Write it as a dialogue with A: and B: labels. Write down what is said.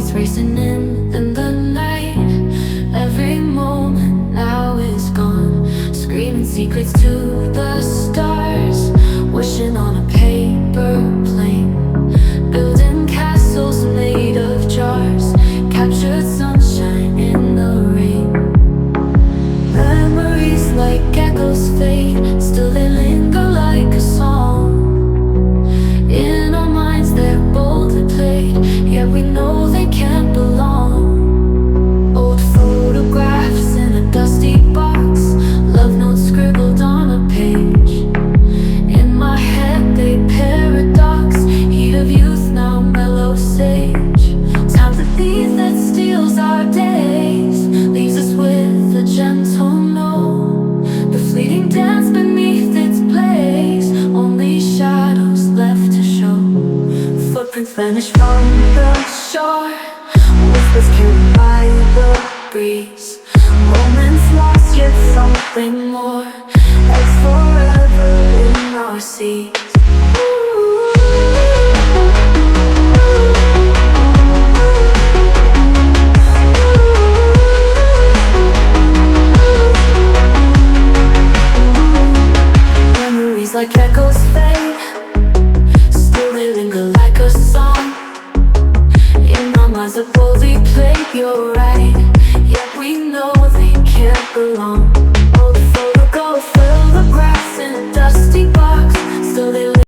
A: heartbeats racing in the night. Every moment now is gone, screaming secrets to the stars, wishing on a paper plane, building castles made of jars, captured sunshine in the rain. Memories like echoes fade, still they linger like a song. In our minds they're boldly played, yet we know they can't belong. Old photographs in a dusty box, love notes scribbled on a page. In my head they paradox, heat of youth now mellow sage. Time's a thief that steals our days, leaves us with a gentle no. The fleeting dance beneath its blaze, only shadows left to show. Footprints vanish from the shore, whispers carried by the breeze. Moments lost, yet something more, as forever in our sea.